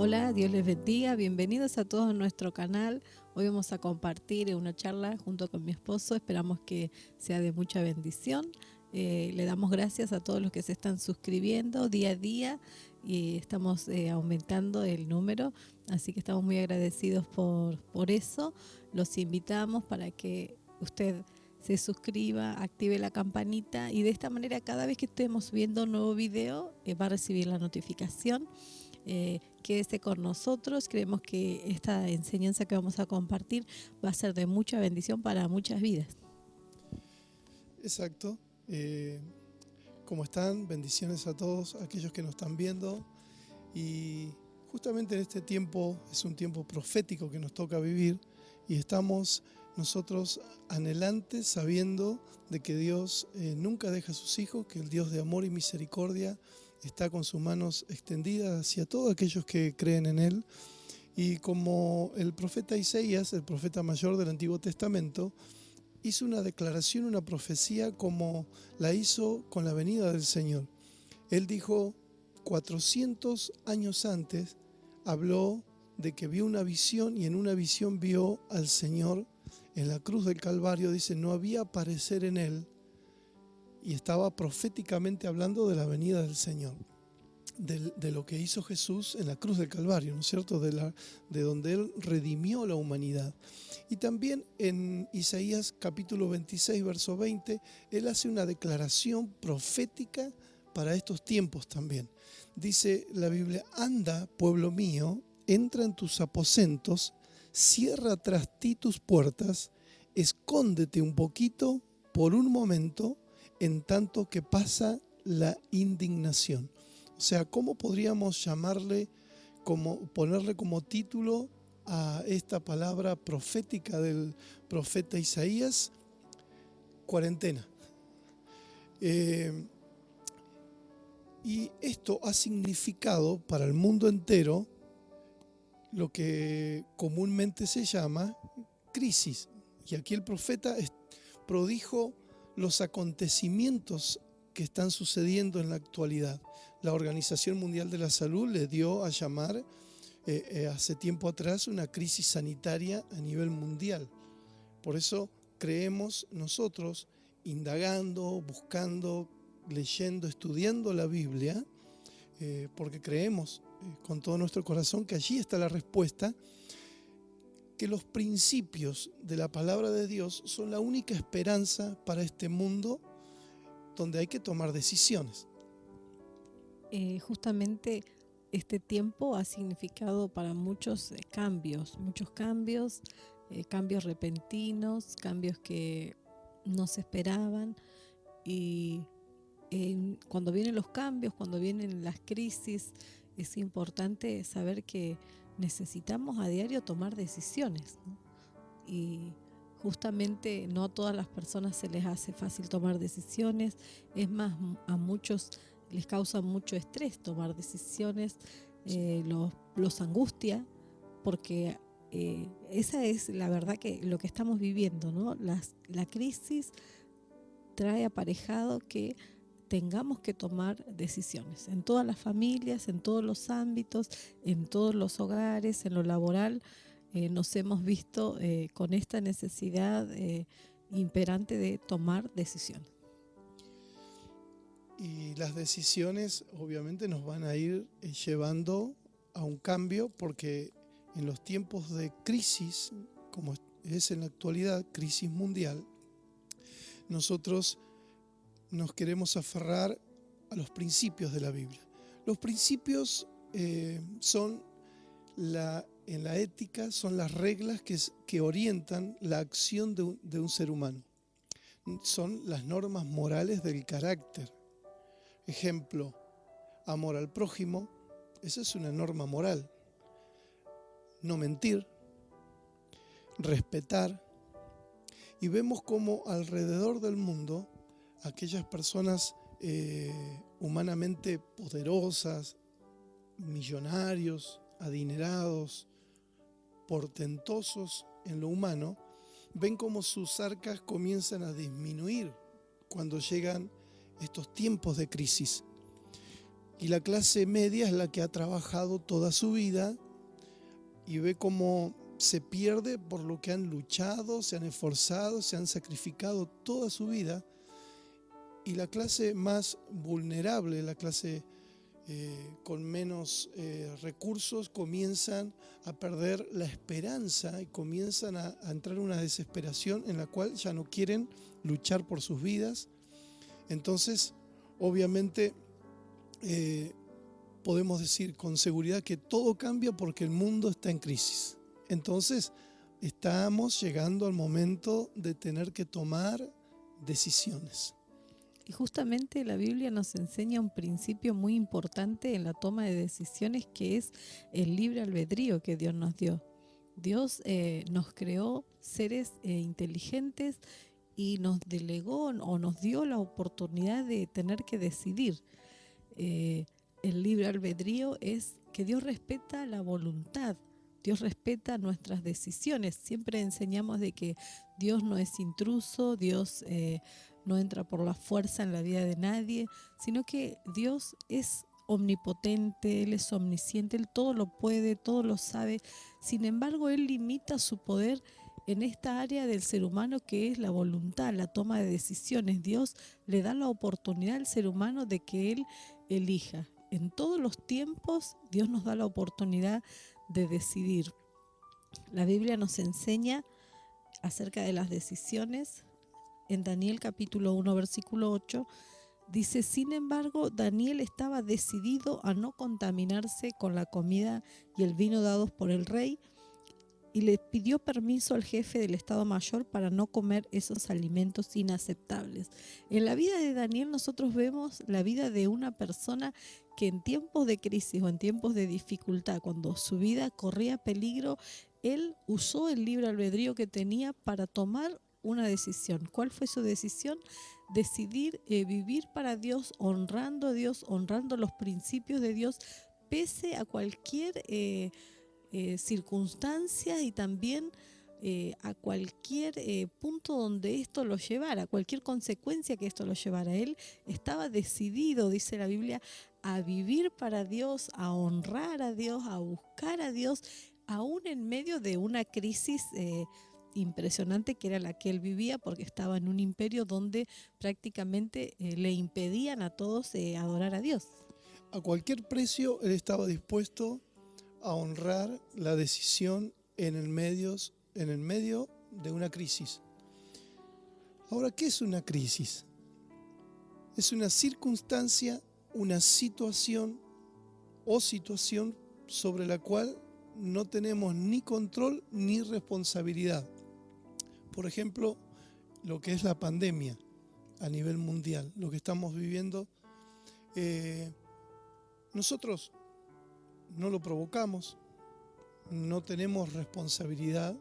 Hola, Dios les bendiga, bienvenidos a todos a nuestro canal. Hoy vamos a compartir una charla junto con mi esposo, esperamos que sea de mucha bendición. Le damos gracias a todos los que se están suscribiendo día a día y estamos aumentando el número, así que estamos muy agradecidos por eso. Los invitamos para que usted se suscriba, active la campanita y de esta manera cada vez que estemos subiendo un nuevo video va a recibir la notificación. Quédese con nosotros, creemos que esta enseñanza que vamos a compartir va a ser de mucha bendición para muchas vidas. Exacto. ¿Cómo están? Bendiciones a todos aquellos que nos están viendo. Y justamente en este tiempo es un tiempo profético que nos toca vivir y estamos nosotros anhelantes sabiendo de que Dios nunca deja a sus hijos, que el Dios de amor y misericordia está con sus manos extendidas hacia todos aquellos que creen en Él. Y como el profeta Isaías, el profeta mayor del Antiguo Testamento, hizo una declaración, una profecía como la hizo con la venida del Señor. Él dijo, 400 años antes, habló de que vio una visión y en una visión vio al Señor en la cruz del Calvario. Dice, no había parecer en Él y estaba proféticamente hablando de la venida del Señor. De lo que hizo Jesús en la cruz del Calvario, ¿no es cierto? De donde Él redimió la humanidad. Y también en Isaías capítulo 26, verso 20, Él hace una declaración profética para estos tiempos también. Dice la Biblia, anda, pueblo mío, entra en tus aposentos, cierra tras ti tus puertas, escóndete un poquito por un momento, en tanto que pasa la indignación. O sea, ¿cómo podríamos ponerle como título a esta palabra profética del profeta Isaías? Cuarentena. Y esto ha significado para el mundo entero lo que comúnmente se llama crisis. Y aquí el profeta prodijo los acontecimientos que están sucediendo en la actualidad. La Organización Mundial de la Salud le dio a llamar hace tiempo atrás una crisis sanitaria a nivel mundial. Por eso creemos nosotros, indagando, buscando, leyendo, estudiando la Biblia, porque creemos con todo nuestro corazón que allí está la respuesta, que los principios de la palabra de Dios son la única esperanza para este mundo donde hay que tomar decisiones. Justamente este tiempo ha significado para muchos cambios, cambios repentinos, cambios que no se esperaban. Y cuando vienen los cambios, cuando vienen las crisis, es importante saber que necesitamos a diario tomar decisiones, ¿no? Y justamente no a todas las personas se les hace fácil tomar decisiones. Es más, a muchos les causa mucho estrés tomar decisiones, los angustia, porque esa es la verdad que lo que estamos viviendo, ¿no? La crisis trae aparejado que tengamos que tomar decisiones en todas las familias, en todos los ámbitos, en todos los hogares, en lo laboral. Nos hemos visto con esta necesidad imperante de tomar decisiones. Y las decisiones obviamente nos van a ir llevando a un cambio, porque en los tiempos de crisis, como es en la actualidad, crisis mundial, nosotros nos queremos aferrar a los principios de la Biblia. Los principios son en la ética, son las reglas que orientan la acción de un ser humano. Son las normas morales del carácter. Ejemplo, amor al prójimo, esa es una norma moral. No mentir, respetar. Y vemos cómo alrededor del mundo aquellas personas humanamente poderosas, millonarios, adinerados, portentosos en lo humano, ven cómo sus arcas comienzan a disminuir cuando llegan estos tiempos de crisis. Y la clase media es la que ha trabajado toda su vida y ve cómo se pierde por lo que han luchado, se han esforzado, se han sacrificado toda su vida. Y la clase más vulnerable, la clase con menos recursos, comienzan a perder la esperanza y comienzan a entrar en una desesperación en la cual ya no quieren luchar por sus vidas. Entonces, obviamente, podemos decir con seguridad que todo cambia porque el mundo está en crisis. Entonces, estamos llegando al momento de tener que tomar decisiones. Y justamente la Biblia nos enseña un principio muy importante en la toma de decisiones, que es el libre albedrío que Dios nos dio. Dios nos creó seres inteligentes y nos delegó o nos dio la oportunidad de tener que decidir. El libre albedrío es que Dios respeta la voluntad, Dios respeta nuestras decisiones. Siempre enseñamos de que Dios no es intruso, Dios no entra por la fuerza en la vida de nadie, sino que Dios es omnipotente, Él es omnisciente, Él todo lo puede, todo lo sabe. Sin embargo, Él limita su poder en esta área del ser humano que es la voluntad, la toma de decisiones. Dios le da la oportunidad al ser humano de que Él elija. En todos los tiempos Dios nos da la oportunidad de decidir. La Biblia nos enseña acerca de las decisiones. En Daniel capítulo 1 versículo 8 dice: sin embargo, Daniel estaba decidido a no contaminarse con la comida y el vino dados por el rey, y le pidió permiso al jefe del Estado Mayor para no comer esos alimentos inaceptables. En la vida de Daniel nosotros vemos la vida de una persona que en tiempos de crisis o en tiempos de dificultad, cuando su vida corría peligro, él usó el libre albedrío que tenía para tomar una decisión. ¿Cuál fue su decisión? Decidir vivir para Dios, honrando a Dios, honrando los principios de Dios, pese a cualquier circunstancias y también a cualquier punto donde esto lo llevara, cualquier consecuencia que esto lo llevara. Él estaba decidido, dice la Biblia, a vivir para Dios, a honrar a Dios, a buscar a Dios, aún en medio de una crisis impresionante que era la que él vivía, porque estaba en un imperio donde prácticamente le impedían a todos adorar a Dios. A cualquier precio él estaba dispuesto a honrar la decisión en el medio de una crisis. Ahora, ¿qué es una crisis? Es una circunstancia, una situación sobre la cual no tenemos ni control ni responsabilidad. Por ejemplo, lo que es la pandemia a nivel mundial, lo que estamos viviendo, nosotros no lo provocamos, no tenemos responsabilidad.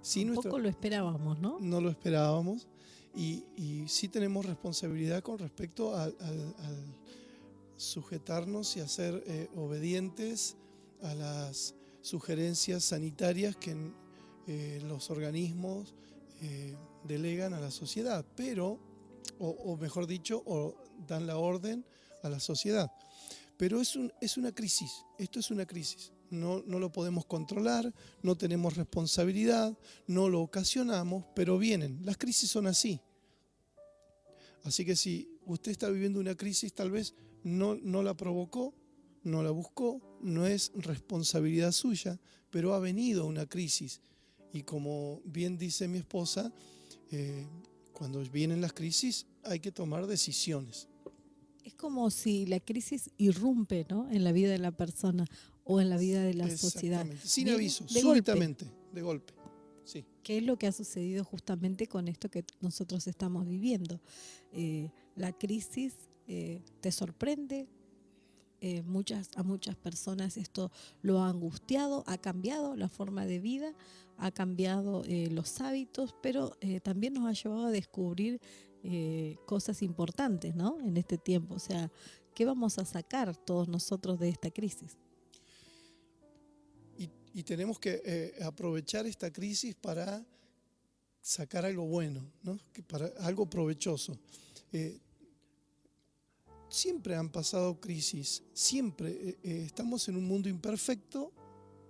Sí, Tampoco lo esperábamos, ¿no? No lo esperábamos y sí tenemos responsabilidad con respecto al sujetarnos y a ser obedientes a las sugerencias sanitarias que los organismos delegan a la sociedad, pero, o mejor dicho, o dan la orden a la sociedad. Pero es una crisis, esto es una crisis. No lo podemos controlar, no tenemos responsabilidad, no lo ocasionamos, pero vienen. Las crisis son así. Así que si usted está viviendo una crisis, tal vez no la provocó, no la buscó, no es responsabilidad suya, pero ha venido una crisis. Y como bien dice mi esposa, cuando vienen las crisis hay que tomar decisiones. Es como si la crisis irrumpe, ¿no?, en la vida de la persona o en la vida de la sociedad. Sin Viene aviso, de súbitamente, de golpe. Sí. ¿Qué es lo que ha sucedido justamente con esto que nosotros estamos viviendo? La crisis te sorprende. A muchas personas esto lo ha angustiado, ha cambiado la forma de vida, ha cambiado los hábitos, pero también nos ha llevado a descubrir cosas importantes, ¿no?, en este tiempo. O sea, ¿qué vamos a sacar todos nosotros de esta crisis? Y tenemos que aprovechar esta crisis para sacar algo bueno, ¿no?, para algo provechoso. siempre han pasado crisis, siempre. Estamos en un mundo imperfecto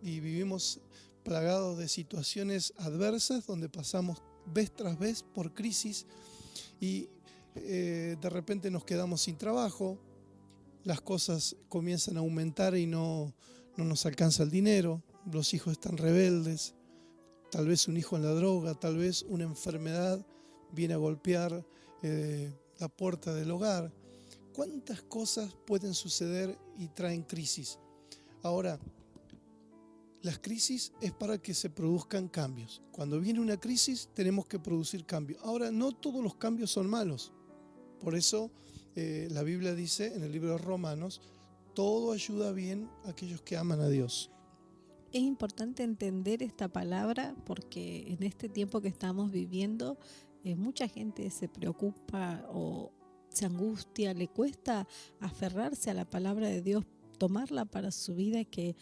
y vivimos plagados de situaciones adversas donde pasamos vez tras vez por crisis y de repente nos quedamos sin trabajo, las cosas comienzan a aumentar y no nos alcanza el dinero, los hijos están rebeldes, tal vez un hijo en la droga, tal vez una enfermedad viene a golpear la puerta del hogar. ¿Cuántas cosas pueden suceder y traen crisis? Ahora, las crisis es para que se produzcan cambios. Cuando viene una crisis tenemos que producir cambios. Ahora, no todos los cambios son malos. Por eso la Biblia dice en el libro de Romanos, todo ayuda bien a aquellos que aman a Dios. Es importante entender esta palabra porque en este tiempo que estamos viviendo, mucha gente se preocupa o se angustia, le cuesta aferrarse a la palabra de Dios, tomarla para su vida, que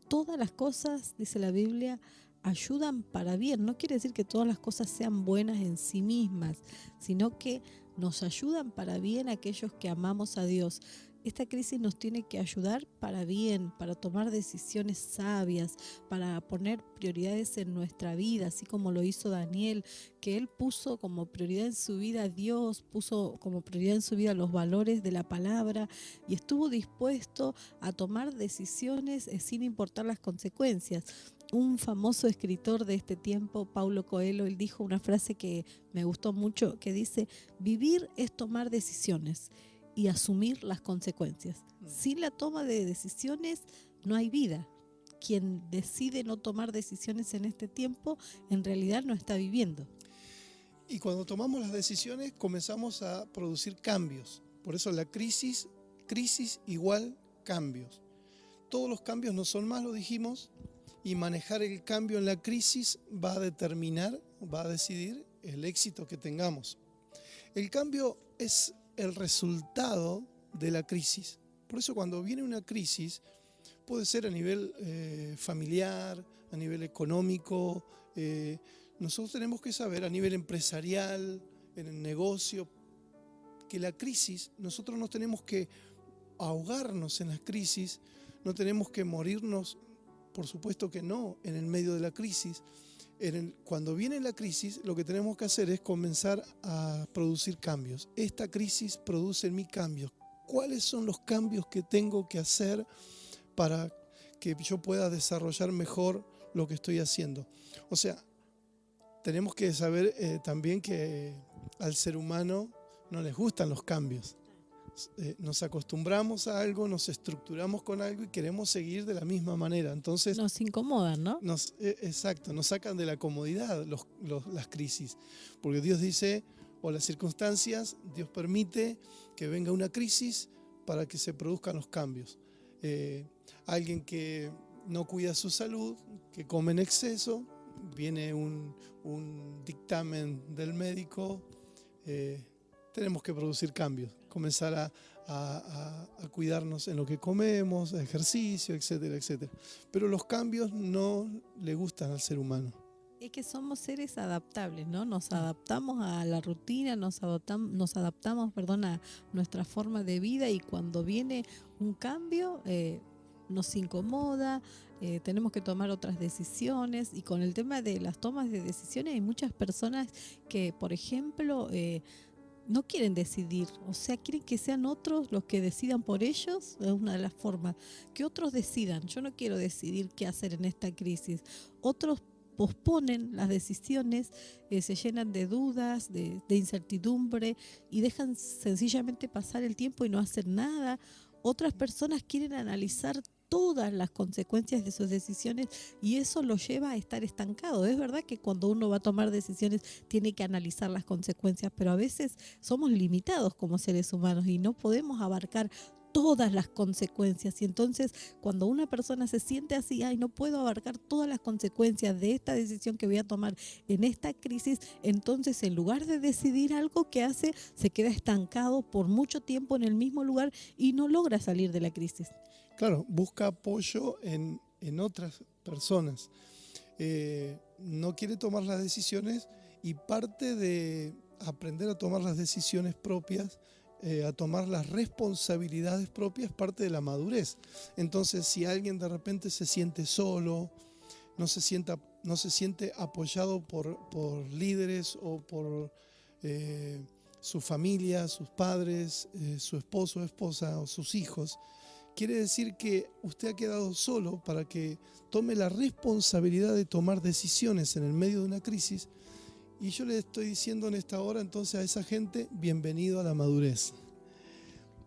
todas las cosas, dice la Biblia, ayudan para bien. No quiere decir que todas las cosas sean buenas en sí mismas, sino que nos ayudan para bien a aquellos que amamos a Dios. Esta crisis nos tiene que ayudar para bien, para tomar decisiones sabias, para poner prioridades en nuestra vida, así como lo hizo Daniel, que él puso como prioridad en su vida a Dios, puso como prioridad en su vida los valores de la palabra y estuvo dispuesto a tomar decisiones sin importar las consecuencias. Un famoso escritor de este tiempo, Paulo Coelho, él dijo una frase que me gustó mucho, que dice: vivir es tomar decisiones y asumir las consecuencias. Sin la toma de decisiones no hay vida. Quien decide no tomar decisiones en este tiempo, en realidad no está viviendo. Y cuando tomamos las decisiones comenzamos a producir cambios. Por eso la crisis igual cambios. Todos los cambios no son malos, dijimos, y manejar el cambio en la crisis va a determinar, va a decidir el éxito que tengamos. El cambio es el resultado de la crisis. Por eso cuando viene una crisis, puede ser a nivel familiar, a nivel económico, nosotros tenemos que saber a nivel empresarial, en el negocio, que la crisis, nosotros no tenemos que ahogarnos en las crisis, no tenemos que morirnos, por supuesto que no, en el medio de la crisis. Cuando viene la crisis, lo que tenemos que hacer es comenzar a producir cambios. Esta crisis produce en mí cambios. ¿Cuáles son los cambios que tengo que hacer para que yo pueda desarrollar mejor lo que estoy haciendo? O sea, tenemos que saber también que al ser humano no les gustan los cambios. Nos acostumbramos a algo, nos estructuramos con algo y queremos seguir de la misma manera. Entonces nos incomodan, ¿no? Exacto, nos sacan de la comodidad las crisis. Porque Dios dice, o las circunstancias, Dios permite que venga una crisis para que se produzcan los cambios. Alguien que no cuida su salud, que come en exceso, viene un dictamen del médico, tenemos que producir cambios, comenzar a cuidarnos en lo que comemos, ejercicio, etcétera, etcétera. Pero los cambios no le gustan al ser humano. Es que somos seres adaptables, ¿no? Nos adaptamos a la rutina, nos adaptamos, a nuestra forma de vida, y cuando viene un cambio nos incomoda, tenemos que tomar otras decisiones. Y con el tema de las tomas de decisiones hay muchas personas que, por ejemplo, no quieren decidir, o sea, quieren que sean otros los que decidan por ellos. Es una de las formas, que otros decidan. Yo no quiero decidir qué hacer en esta crisis. Otros posponen las decisiones, se llenan de dudas, de incertidumbre, y dejan sencillamente pasar el tiempo y no hacer nada. Otras personas quieren analizar todas las consecuencias de sus decisiones y eso lo lleva a estar estancado. Es verdad que cuando uno va a tomar decisiones tiene que analizar las consecuencias, pero a veces somos limitados como seres humanos y no podemos abarcar todas las consecuencias. Y entonces cuando una persona se siente así, ay, no puedo abarcar todas las consecuencias de esta decisión que voy a tomar en esta crisis, entonces en lugar de decidir algo, que hace, se queda estancado por mucho tiempo en el mismo lugar y no logra salir de la crisis. Claro, busca apoyo en otras personas. No quiere tomar las decisiones, y parte de aprender a tomar las decisiones propias a tomar las responsabilidades propias, parte de la madurez. Entonces, si alguien de repente se siente solo, no se siente apoyado por líderes o por su familia, sus padres, su esposo o esposa o sus hijos, quiere decir que usted ha quedado solo para que tome la responsabilidad de tomar decisiones en el medio de una crisis. Y yo le estoy diciendo en esta hora entonces a esa gente, bienvenido a la madurez.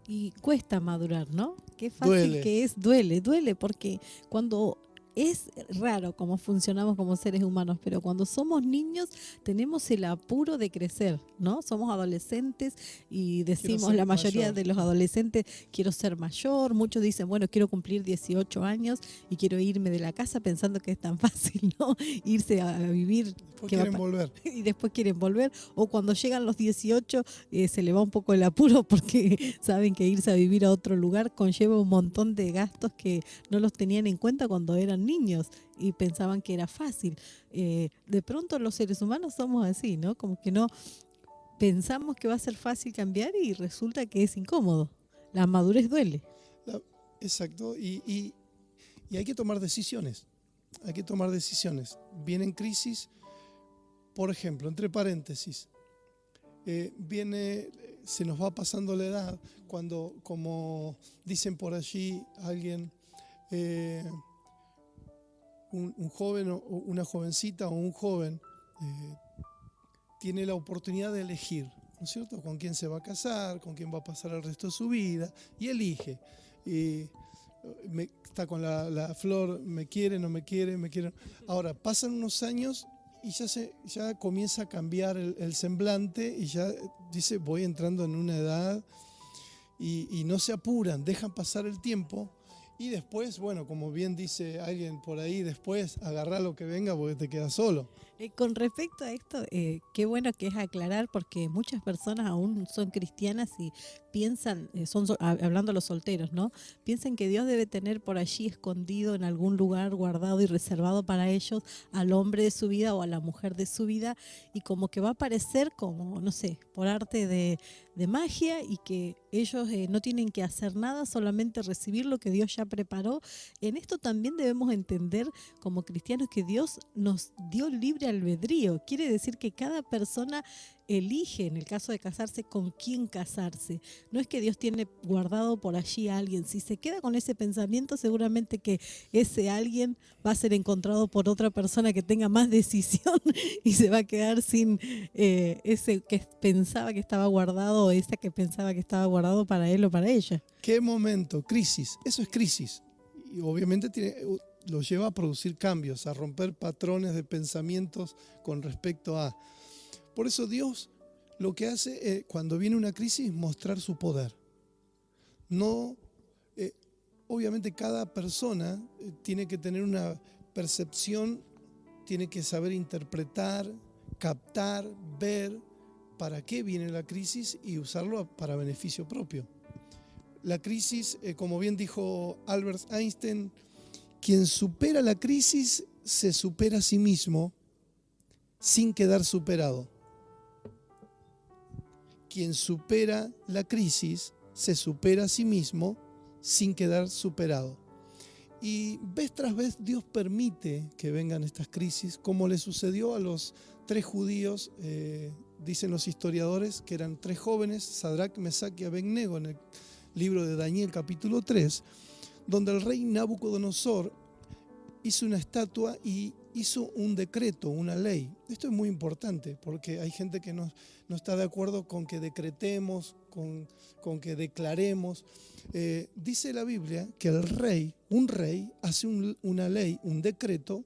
Y cuesta madurar, ¿no? Qué fácil Duele. que es, duele, porque cuando es raro cómo funcionamos como seres humanos, pero cuando somos niños tenemos el apuro de crecer, ¿no? Somos adolescentes y decimos, la mayoría mayor. de los adolescentes, quiero ser mayor. Muchos dicen, bueno, quiero cumplir 18 años y quiero irme de la casa, pensando que es tan fácil, ¿no? Irse a vivir. Después quieren volver. Y después quieren volver, o cuando llegan los 18 se le va un poco el apuro porque saben que irse a vivir a otro lugar conlleva un montón de gastos que no los tenían en cuenta cuando eran niños y pensaban que era fácil. De pronto los seres humanos somos así, ¿no? Como que no pensamos que va a ser fácil cambiar y resulta que es incómodo. La madurez duele. Exacto, y hay que tomar decisiones. Hay que tomar decisiones. Vienen crisis. Por ejemplo, entre paréntesis, se nos va pasando la edad cuando, como dicen por allí alguien, un joven o una jovencita o un joven tiene la oportunidad de elegir, ¿no es cierto?, con quién se va a casar, con quién va a pasar el resto de su vida, y elige. Está con la flor, me quiere, no me quiere, me quiere. Ahora, pasan unos años y ya comienza a cambiar el semblante y ya dice, voy entrando en una edad, y no se apuran, dejan pasar el tiempo y después, bueno, como bien dice alguien por ahí, después agarrá lo que venga porque te quedas solo. Con respecto a esto, qué bueno que es aclarar, porque muchas personas aún son cristianas y piensan, hablando a los solteros, ¿no? Piensan que Dios debe tener por allí escondido en algún lugar, guardado y reservado para ellos, al hombre de su vida o a la mujer de su vida, y como que va a aparecer como, no sé, por arte de magia, y que ellos no tienen que hacer nada, solamente recibir lo que Dios ya preparó. En esto también debemos entender como cristianos que Dios nos dio libre albedrío. Quiere decir que cada persona elige, en el caso de casarse, con quién casarse. No es que Dios tiene guardado por allí a alguien. Si se queda con ese pensamiento, seguramente que ese alguien va a ser encontrado por otra persona que tenga más decisión y se va a quedar sin ese que pensaba que estaba guardado, o esa que pensaba que estaba guardado para él o para ella. ¿Qué momento? Crisis. Eso es crisis. Y obviamente lo lleva a producir cambios, a romper patrones de pensamientos con respecto a... Por eso Dios lo que hace cuando viene una crisis es mostrar su poder. No, obviamente cada persona tiene que tener una percepción, tiene que saber interpretar, captar, ver para qué viene la crisis y usarlo para beneficio propio. La crisis, como bien dijo Albert Einstein, quien supera la crisis se supera a sí mismo sin quedar superado. Quien supera la crisis se supera a sí mismo sin quedar superado. Y vez tras vez Dios permite que vengan estas crisis, como le sucedió a los 3 judíos, dicen los historiadores, que eran 3 jóvenes, Sadrac, Mesac y Abednego, en el libro de Daniel capítulo 3, donde el rey Nabucodonosor hizo una estatua y hizo un decreto, una ley. Esto es muy importante porque hay gente que no está de acuerdo con que decretemos, con que declaremos. Dice la Biblia que un rey hace una ley, un decreto,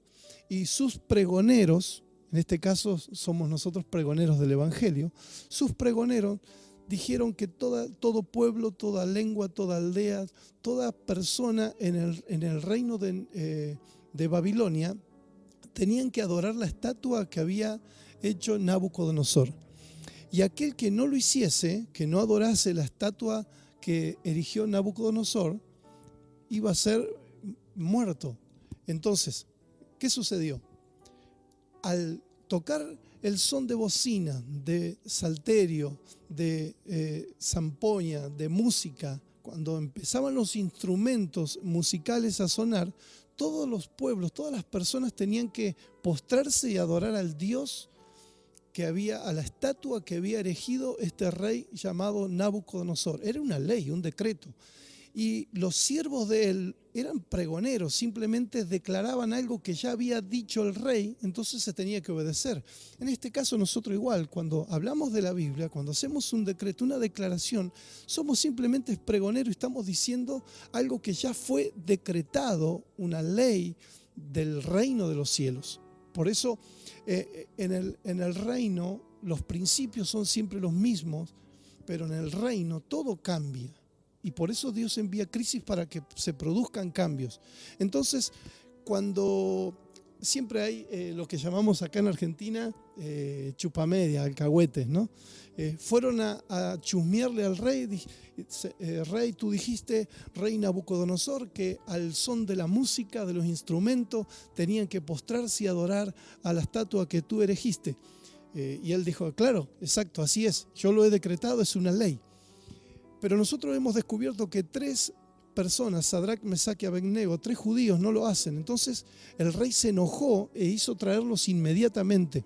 y sus pregoneros, en este caso somos nosotros pregoneros del Evangelio, sus pregoneros dijeron que todo pueblo, toda lengua, toda aldea, toda persona en el reino de Babilonia tenían que adorar la estatua que había hecho Nabucodonosor. Y aquel que no lo hiciese, que no adorase la estatua que erigió Nabucodonosor, iba a ser muerto. Entonces, ¿qué sucedió? Al tocar el son de bocina, de salterio, de zampoña, de música, cuando empezaban los instrumentos musicales a sonar, todos los pueblos, todas las personas tenían que postrarse y adorar al Dios que había, a la estatua que había erigido este rey llamado Nabucodonosor. Era una ley, un decreto. Y los siervos de él eran pregoneros, simplemente declaraban algo que ya había dicho el rey, entonces se tenía que obedecer. En este caso nosotros igual, cuando hablamos de la Biblia, cuando hacemos un decreto, una declaración, somos simplemente pregoneros y estamos diciendo algo que ya fue decretado, una ley del reino de los cielos. Por eso en el reino los principios son siempre los mismos, pero en el reino todo cambia. Y por eso Dios envía crisis para que se produzcan cambios. Entonces, cuando siempre hay lo que llamamos acá en Argentina chupamedia, alcahuetes, ¿no? Fueron a chusmearle al rey. Rey, tú dijiste, rey Nabucodonosor, que al son de la música, de los instrumentos, tenían que postrarse y adorar a la estatua que tú erigiste. Y él dijo, claro, exacto, así es, yo lo he decretado, es una ley. Pero nosotros hemos descubierto que 3 personas, Sadrac, Mesac y Abednego, 3 judíos no lo hacen. Entonces el rey se enojó e hizo traerlos inmediatamente.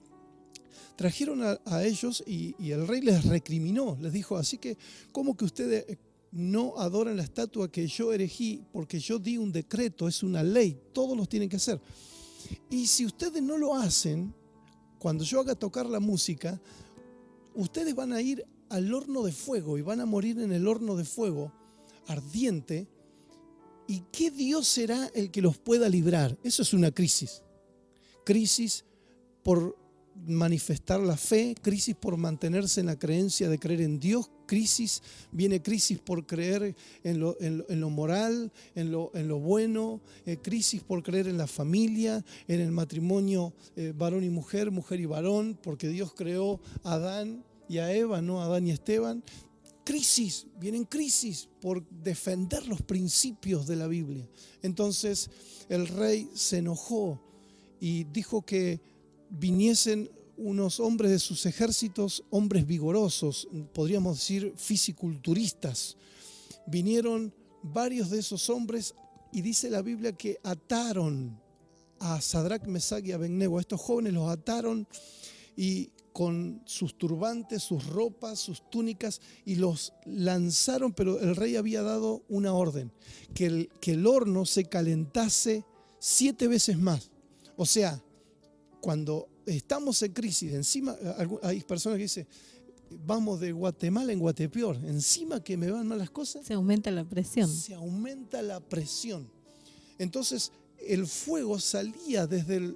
Trajeron a ellos y el rey les recriminó, les dijo, así que ¿cómo que ustedes no adoran la estatua que yo erigí? Porque yo di un decreto, es una ley, todos los tienen que hacer. Y si ustedes no lo hacen, cuando yo haga tocar la música, ustedes van a ir al horno de fuego y van a morir en el horno de fuego ardiente. ¿Y qué Dios será el que los pueda librar? Eso es una crisis. Crisis por manifestar la fe, crisis por mantenerse en la creencia de creer en Dios, viene crisis por creer en lo moral, en lo bueno, crisis por creer en la familia, en el matrimonio varón y mujer, mujer y varón, porque Dios creó a Adán y a Eva, no a Adán y Esteban. Vienen crisis por defender los principios de la Biblia. Entonces el rey se enojó y dijo que viniesen unos hombres de sus ejércitos, hombres vigorosos, podríamos decir fisiculturistas. Vinieron varios de esos hombres y dice la Biblia que ataron a Sadrac, Mesac y Abednego. A estos jóvenes los ataron y con sus turbantes, sus ropas, sus túnicas, y los lanzaron, pero el rey había dado una orden, que el horno se calentase 7 veces más. O sea, cuando estamos en crisis, encima hay personas que dicen, vamos de Guatemala en Guatepeor, encima que me van mal las cosas. Se aumenta la presión. Se aumenta la presión. Entonces el fuego salía desde el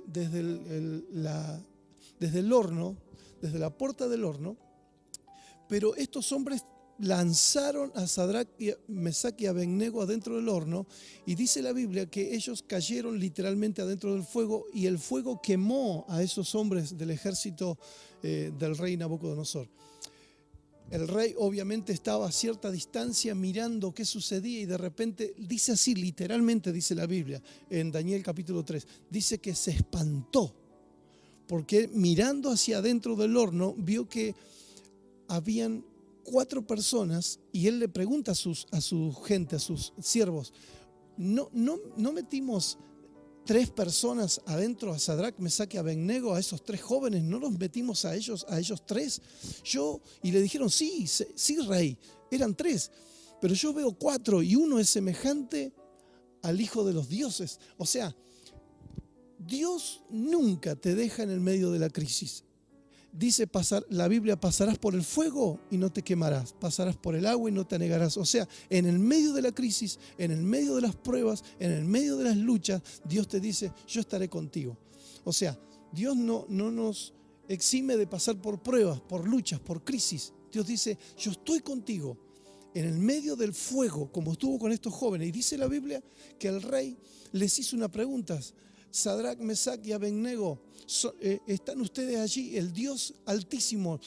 horno, desde la puerta del horno, pero estos hombres lanzaron a Sadrac, Mesac y Abednego adentro del horno, y dice la Biblia que ellos cayeron literalmente adentro del fuego y el fuego quemó a esos hombres del ejército del rey Nabucodonosor. El rey obviamente estaba a cierta distancia mirando qué sucedía y de repente, dice así, literalmente dice la Biblia en Daniel capítulo 3, dice que se espantó porque mirando hacia adentro del horno vio que habían 4 personas y él le pregunta a su gente, a sus siervos, ¿no metimos 3 personas adentro, a Sadrac, Mesac y Abednego, a esos 3 jóvenes? ¿No los metimos a ellos 3? Y le dijeron, sí, rey, eran 3, pero yo veo 4 y uno es semejante al Hijo de los dioses. O sea, Dios nunca te deja en el medio de la crisis. Dice la Biblia, pasarás por el fuego y no te quemarás, pasarás por el agua y no te anegarás. O sea, en el medio de la crisis, en el medio de las pruebas, en el medio de las luchas, Dios te dice, yo estaré contigo. O sea, Dios no nos exime de pasar por pruebas, por luchas, por crisis. Dios dice, yo estoy contigo en el medio del fuego, como estuvo con estos jóvenes. Y dice la Biblia que el rey les hizo una pregunta. Sadrac, Mesac y Abednego, ¿están ustedes allí? ¿El Dios Altísimo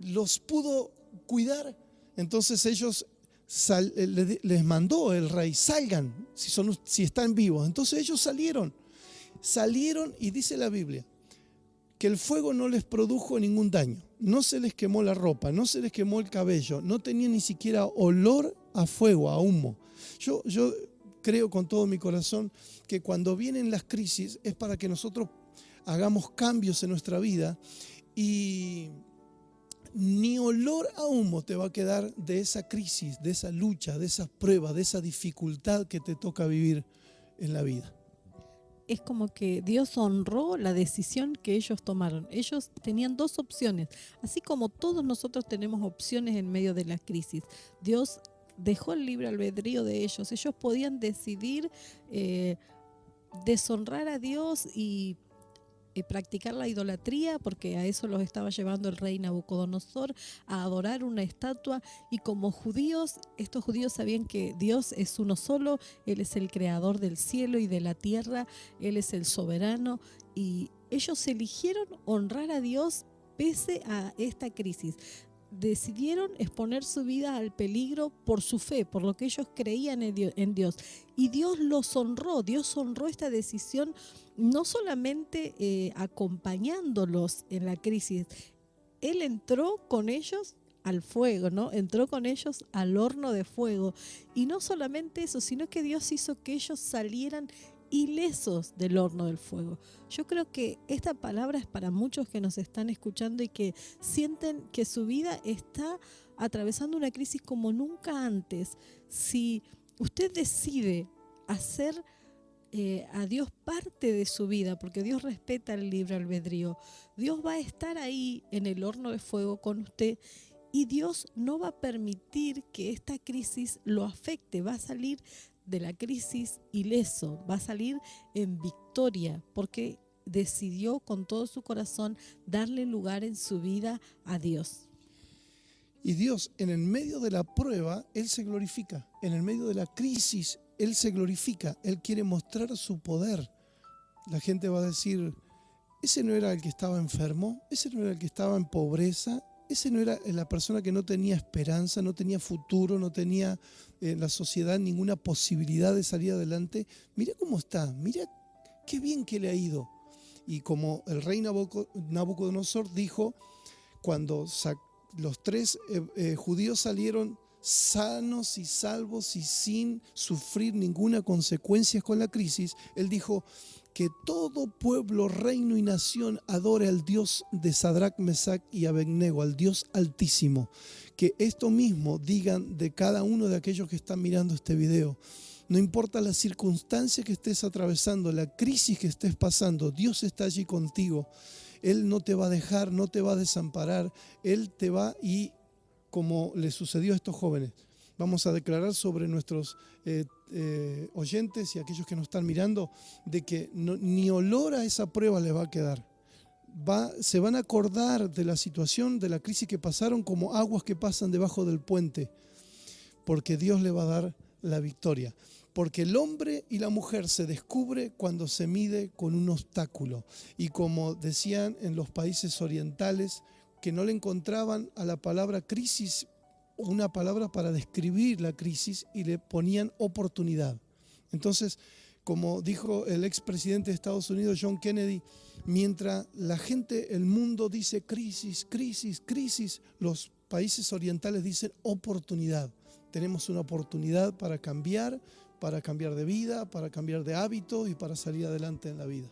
los pudo cuidar? Entonces ellos les mandó el rey, salgan si están vivos. Entonces ellos salieron y dice la Biblia que el fuego no les produjo ningún daño. No se les quemó la ropa, no se les quemó el cabello, no tenían ni siquiera olor a fuego, a humo. Yo creo con todo mi corazón que cuando vienen las crisis es para que nosotros hagamos cambios en nuestra vida y ni olor a humo te va a quedar de esa crisis, de esa lucha, de esas pruebas, de esa dificultad que te toca vivir en la vida. Es como que Dios honró la decisión que ellos tomaron. Ellos tenían dos opciones, así como todos nosotros tenemos opciones en medio de la crisis. Dios dejó el libre albedrío de ellos. Ellos podían decidir deshonrar a Dios y practicar la idolatría, porque a eso los estaba llevando el rey Nabucodonosor, a adorar una estatua. Y como judíos, estos judíos sabían que Dios es uno solo, Él es el creador del cielo y de la tierra, Él es el soberano, y ellos eligieron honrar a Dios pese a esta crisis. Decidieron exponer su vida al peligro por su fe, por lo que ellos creían en Dios. Y Dios los honró, Dios honró esta decisión, no solamente acompañándolos en la crisis. Él entró con ellos al fuego, ¿no? Entró con ellos al horno de fuego. Y no solamente eso, sino que Dios hizo que ellos salieran ilesos del horno del fuego. Yo creo que esta palabra es para muchos que nos están escuchando y que sienten que su vida está atravesando una crisis como nunca antes. Si usted decide hacer a Dios parte de su vida, porque Dios respeta el libre albedrío, Dios va a estar ahí en el horno de fuego con usted, y Dios no va a permitir que esta crisis lo afecte. Va a salir de la crisis ileso, va a salir en victoria, porque decidió con todo su corazón darle lugar en su vida a Dios. Y Dios, en el medio de la prueba, Él se glorifica. En el medio de la crisis, Él se glorifica. Él quiere mostrar su poder. La gente va a decir, ese no era el que estaba enfermo, ese no era el que estaba en pobreza, ese no era la persona que no tenía esperanza, no tenía futuro, no tenía en la sociedad ninguna posibilidad de salir adelante. Mira cómo está, mira qué bien que le ha ido. Y como el rey Nabucodonosor dijo, cuando los tres judíos salieron sanos y salvos y sin sufrir ninguna consecuencia con la crisis, él dijo que todo pueblo, reino y nación adore al Dios de Sadrach, Mesach y Abednego, al Dios Altísimo. Que esto mismo digan de cada uno de aquellos que están mirando este video. No importa la circunstancia que estés atravesando, la crisis que estés pasando, Dios está allí contigo. Él no te va a dejar, no te va a desamparar. Él te va, y como le sucedió a estos jóvenes, vamos a declarar sobre nuestros oyentes y aquellos que nos están mirando de que ni olor a esa prueba les va a quedar. Se van a acordar de la situación, de la crisis que pasaron, como aguas que pasan debajo del puente, porque Dios le va a dar la victoria. Porque el hombre y la mujer se descubre cuando se mide con un obstáculo. Y como decían en los países orientales, que no le encontraban a la palabra crisis una palabra para describir la crisis, y le ponían oportunidad. Entonces, como dijo el expresidente de Estados Unidos, John Kennedy, mientras la gente, el mundo dice crisis, crisis, crisis, los países orientales dicen oportunidad. Tenemos una oportunidad para cambiar de vida, para cambiar de hábitos y para salir adelante en la vida.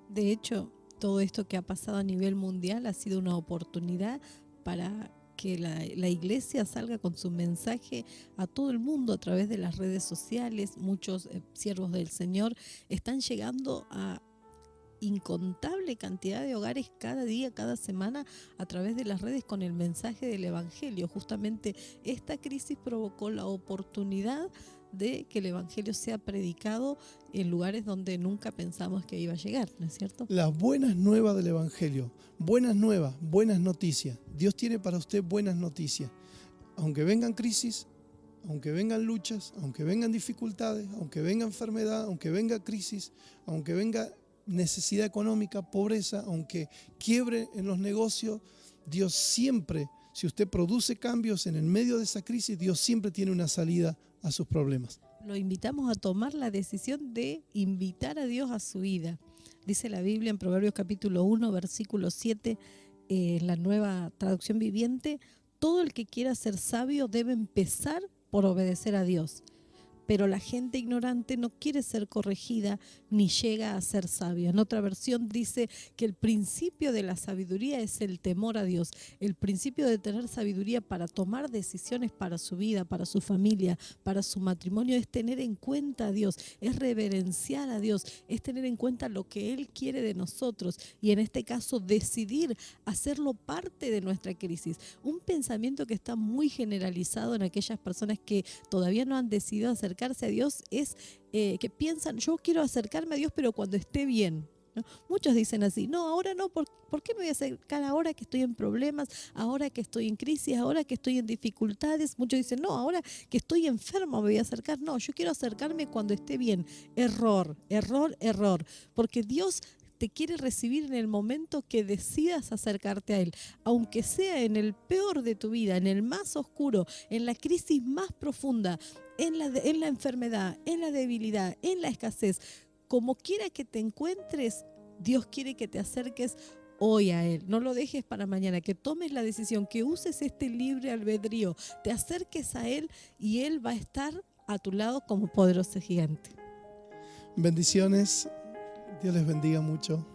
De hecho, todo esto que ha pasado a nivel mundial ha sido una oportunidad para que la iglesia salga con su mensaje a todo el mundo a través de las redes sociales. Muchos siervos del Señor están llegando a incontable cantidad de hogares cada día, cada semana, a través de las redes con el mensaje del Evangelio. Justamente esta crisis provocó la oportunidad de que el Evangelio sea predicado en lugares donde nunca pensamos que iba a llegar, ¿no es cierto? Las buenas nuevas del Evangelio, buenas nuevas, buenas noticias. Dios tiene para usted buenas noticias. Aunque vengan crisis, aunque vengan luchas, aunque vengan dificultades, aunque venga enfermedad, aunque venga crisis, aunque venga necesidad económica, pobreza, aunque quiebre en los negocios, Dios siempre, si usted produce cambios en el medio de esa crisis, Dios siempre tiene una salida a sus problemas. Lo invitamos a tomar la decisión de invitar a Dios a su vida. Dice la Biblia en Proverbios capítulo 1, versículo 7, en la Nueva Traducción Viviente: todo el que quiera ser sabio debe empezar por obedecer a Dios. Pero la gente ignorante no quiere ser corregida ni llega a ser sabia. En otra versión dice que el principio de la sabiduría es el temor a Dios. El principio de tener sabiduría para tomar decisiones para su vida, para su familia, para su matrimonio, es tener en cuenta a Dios, es reverenciar a Dios, es tener en cuenta lo que Él quiere de nosotros y en este caso decidir hacerlo parte de nuestra crisis. Un pensamiento que está muy generalizado en aquellas personas que todavía no han decidido acercarse a Dios es que piensan: yo quiero acercarme a Dios pero cuando esté bien, ¿no? Muchos dicen así: no, ahora no, ¿por qué me voy a acercar ahora que estoy en problemas, ahora que estoy en crisis, ahora que estoy en dificultades? Muchos dicen: no, ahora que estoy enfermo me voy a acercar. No, yo quiero acercarme cuando esté bien. Error, error, error, porque Dios te quiere recibir en el momento que decidas acercarte a Él, aunque sea en el peor de tu vida, en el más oscuro, en la crisis más profunda, en la enfermedad, en la debilidad, en la escasez. Como quiera que te encuentres, Dios quiere que te acerques hoy a Él. No lo dejes para mañana, que tomes la decisión, que uses este libre albedrío, te acerques a Él y Él va a estar a tu lado como poderoso gigante. Bendiciones. Dios les bendiga mucho.